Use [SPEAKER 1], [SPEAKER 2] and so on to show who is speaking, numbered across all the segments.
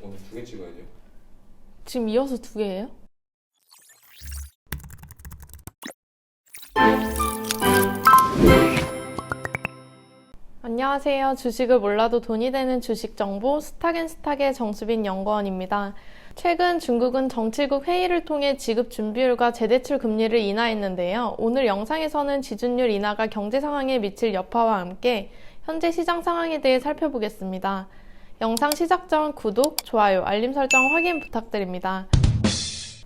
[SPEAKER 1] 오늘 2개 찍어야 돼요?
[SPEAKER 2] 지금 이어서 2개예요? 안녕하세요. 주식을 몰라도 돈이 되는 주식 정보 스탁앤스탁의 정수빈 연구원입니다. 최근 중국은 정치국 회의를 통해 지급 준비율과 재대출 금리를 인하했는데요. 오늘 영상에서는 지준율 인하가 경제 상황에 미칠 여파와 함께 현재 시장 상황에 대해 살펴보겠습니다. 영상 시작 전 구독, 좋아요, 알림 설정 확인 부탁드립니다.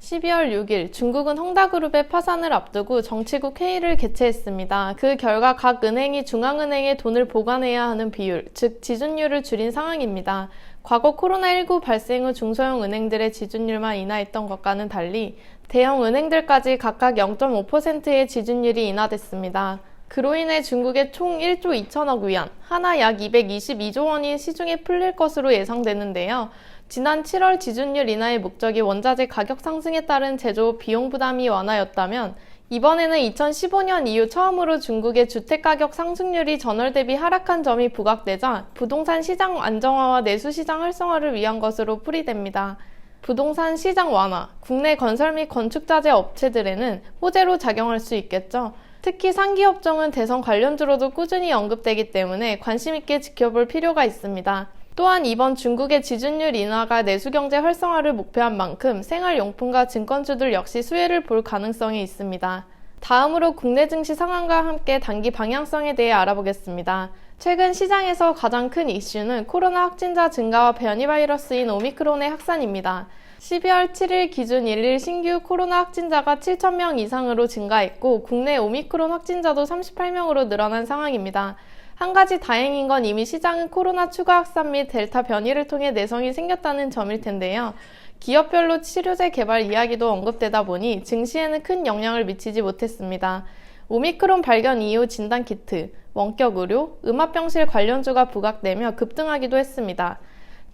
[SPEAKER 2] 12월 6일 중국은 헝다그룹의 파산을 앞두고 정치국 회의를 개최했습니다. 그 결과 각 은행이 중앙은행에 돈을 보관해야 하는 비율, 즉 지준율을 줄인 상황입니다. 과거 코로나19 발생 후 중소형 은행들의 지준율만 인하했던 것과는 달리 대형 은행들까지 각각 0.5%의 지준율이 인하됐습니다. 그로 인해 중국의 총 1조 2천억 위안, 하나 약 222조 원이 시중에 풀릴 것으로 예상되는데요. 지난 7월 지준율 인하의 목적이 원자재 가격 상승에 따른 제조 비용 부담이 완화였다면 이번에는 2015년 이후 처음으로 중국의 주택가격 상승률이 전월 대비 하락한 점이 부각되자 부동산 시장 안정화와 내수시장 활성화를 위한 것으로 풀이됩니다. 부동산 시장 완화, 국내 건설 및 건축자재 업체들에는 호재로 작용할 수 있겠죠. 특히 상기업종은 대선 관련주로도 꾸준히 언급되기 때문에 관심 있게 지켜볼 필요가 있습니다. 또한 이번 중국의 지준율 인하가 내수경제 활성화를 목표한 만큼 생활용품과 증권주들 역시 수혜를 볼 가능성이 있습니다. 다음으로 국내 증시 상황과 함께 단기 방향성에 대해 알아보겠습니다. 최근 시장에서 가장 큰 이슈는 코로나 확진자 증가와 변이 바이러스인 오미크론의 확산입니다. 12월 7일 기준 1일 신규 코로나 확진자가 7,000명 이상으로 증가했고 국내 오미크론 확진자도 38명으로 늘어난 상황입니다. 한 가지 다행인 건 이미 시장은 코로나 추가 확산 및 델타 변이를 통해 내성이 생겼다는 점일 텐데요. 기업별로 치료제 개발 이야기도 언급되다 보니 증시에는 큰 영향을 미치지 못했습니다. 오미크론 발견 이후 진단키트, 원격 의료, 음압병실 관련주가 부각되며 급등하기도 했습니다.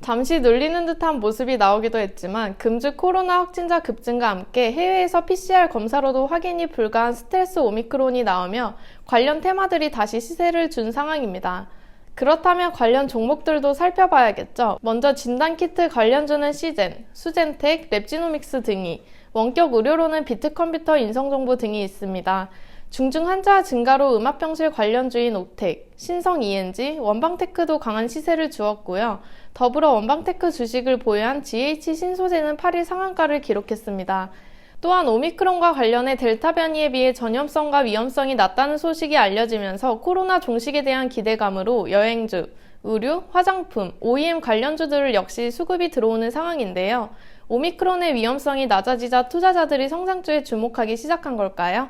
[SPEAKER 2] 잠시 눌리는 듯한 모습이 나오기도 했지만 금주 코로나 확진자 급증과 함께 해외에서 PCR 검사로도 확인이 불가한 스텔스 오미크론이 나오며 관련 테마들이 다시 시세를 준 상황입니다. 그렇다면 관련 종목들도 살펴봐야겠죠. 먼저 진단키트 관련주는 시젠, 수젠텍, 랩지노믹스 등이, 원격 의료로는 비트컴퓨터 인성정보 등이 있습니다. 중증 환자 증가로 음압병실 관련주인 옥텍, 신성 ENG, 원방테크도 강한 시세를 주었고요. 더불어 원방테크 주식을 보유한 GH 신소재는 8일 상한가를 기록했습니다. 또한 오미크론과 관련해 델타 변이에 비해 전염성과 위험성이 낮다는 소식이 알려지면서 코로나 종식에 대한 기대감으로 여행주, 의류, 화장품, OEM 관련주들을 역시 수급이 들어오는 상황인데요. 오미크론의 위험성이 낮아지자 투자자들이 성장주에 주목하기 시작한 걸까요?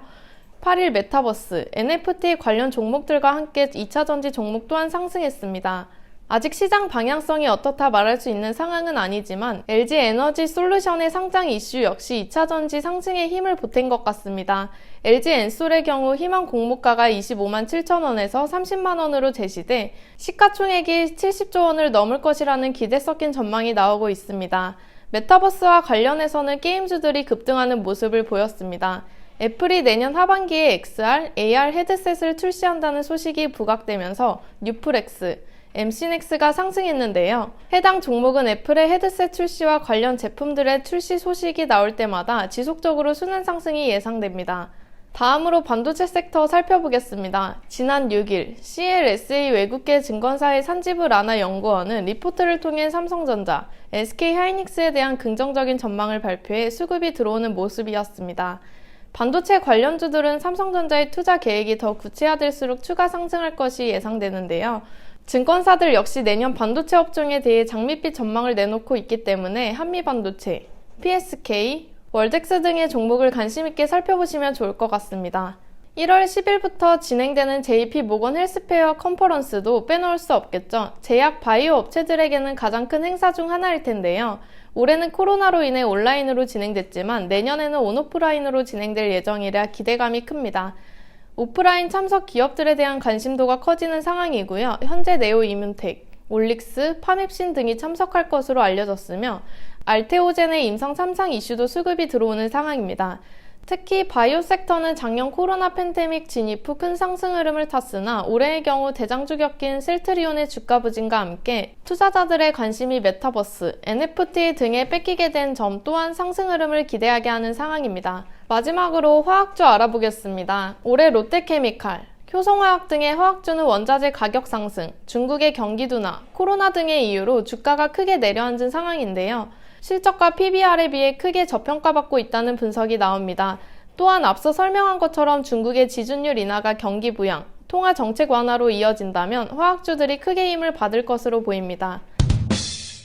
[SPEAKER 2] 8일 메타버스, NFT 관련 종목들과 함께 2차전지 종목 또한 상승했습니다. 아직 시장 방향성이 어떻다 말할 수 있는 상황은 아니지만 LG 에너지 솔루션의 상장 이슈 역시 2차전지 상승에 힘을 보탠 것 같습니다. LG 엔솔의 경우 희망 공모가가 25만 7천 원에서 30만 원으로 제시돼 시가총액이 70조 원을 넘을 것이라는 기대 섞인 전망이 나오고 있습니다. 메타버스와 관련해서는 게임주들이 급등하는 모습을 보였습니다. 애플이 내년 하반기에 XR, AR 헤드셋을 출시한다는 소식이 부각되면서 뉴플렉스, MC넥스가 상승했는데요. 해당 종목은 애플의 헤드셋 출시와 관련 제품들의 출시 소식이 나올 때마다 지속적으로 순환 상승이 예상됩니다. 다음으로 반도체 섹터 살펴보겠습니다. 지난 6일 CLSA 외국계 증권사의 산지부 라나 연구원은 리포트를 통해 삼성전자, SK하이닉스에 대한 긍정적인 전망을 발표해 수급이 들어오는 모습이었습니다. 반도체 관련주들은 삼성전자의 투자 계획이 더 구체화될수록 추가 상승할 것이 예상되는데요. 증권사들 역시 내년 반도체 업종에 대해 장밋빛 전망을 내놓고 있기 때문에 한미반도체, PSK, 월덱스 등의 종목을 관심있게 살펴보시면 좋을 것 같습니다. 1월 10일부터 진행되는 JP모건 헬스페어 컨퍼런스도 빼놓을 수 없겠죠. 제약 바이오 업체들에게는 가장 큰 행사 중 하나일 텐데요. 올해는 코로나로 인해 온라인으로 진행됐지만 내년에는 온오프라인으로 진행될 예정이라 기대감이 큽니다. 오프라인 참석 기업들에 대한 관심도가 커지는 상황이고요. 현재 네오이뮨텍, 올릭스, 파맵신 등이 참석할 것으로 알려졌으며 알테오젠의 임상 3상 이슈도 수급이 들어오는 상황입니다. 특히 바이오 섹터는 작년 코로나 팬데믹 진입 후 큰 상승 흐름을 탔으나 올해의 경우 대장주 격인 셀트리온의 주가 부진과 함께 투자자들의 관심이 메타버스, NFT 등에 뺏기게 된 점 또한 상승 흐름을 기대하게 하는 상황입니다. 마지막으로 화학주 알아보겠습니다. 올해 롯데케미칼, 효성화학 등의 화학주는 원자재 가격 상승, 중국의 경기 둔화, 코로나 등의 이유로 주가가 크게 내려앉은 상황인데요. 실적과 PBR에 비해 크게 저평가받고 있다는 분석이 나옵니다. 또한 앞서 설명한 것처럼 중국의 지준율 인하가 경기 부양, 통화 정책 완화로 이어진다면 화학주들이 크게 힘을 받을 것으로 보입니다.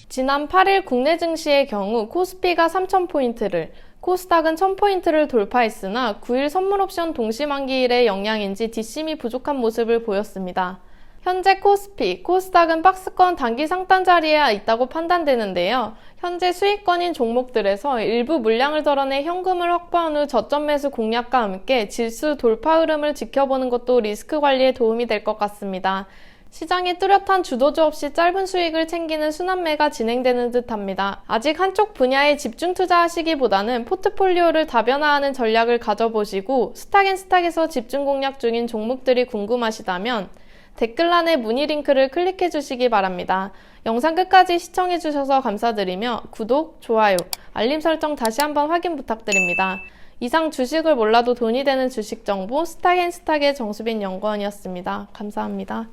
[SPEAKER 2] 지난 8일 국내 증시의 경우 코스피가 3,000포인트를, 코스닥은 1,000포인트를 돌파했으나 9일 선물 옵션 동시만기일의 영향인지 뒷심이 부족한 모습을 보였습니다. 현재 코스피, 코스닥은 박스권 단기 상단 자리에 있다고 판단되는데요. 현재 수익권인 종목들에서 일부 물량을 덜어내 현금을 확보한 후 저점 매수 공략과 함께 지수 돌파 흐름을 지켜보는 것도 리스크 관리에 도움이 될 것 같습니다. 시장의 뚜렷한 주도주 없이 짧은 수익을 챙기는 순환매가 진행되는 듯합니다. 아직 한쪽 분야에 집중 투자하시기보다는 포트폴리오를 다변화하는 전략을 가져보시고 스탁앤스탁에서 집중 공략 중인 종목들이 궁금하시다면 댓글란의 문의 링크를 클릭해 주시기 바랍니다. 영상 끝까지 시청해 주셔서 감사드리며 구독, 좋아요, 알림 설정 다시 한번 확인 부탁드립니다. 이상 주식을 몰라도 돈이 되는 주식 정보 스탁앤스탁의 정수빈 연구원이었습니다. 감사합니다.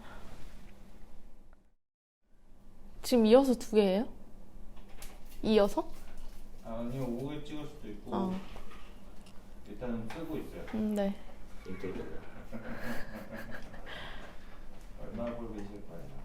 [SPEAKER 2] 지금 이어서 두 개예요? 이어서?
[SPEAKER 1] 아니요, 5개 찍을 수도 있고 일단은 쓰고 있어요.
[SPEAKER 2] 네.
[SPEAKER 1] 얼마나 벌고 계실 거예요?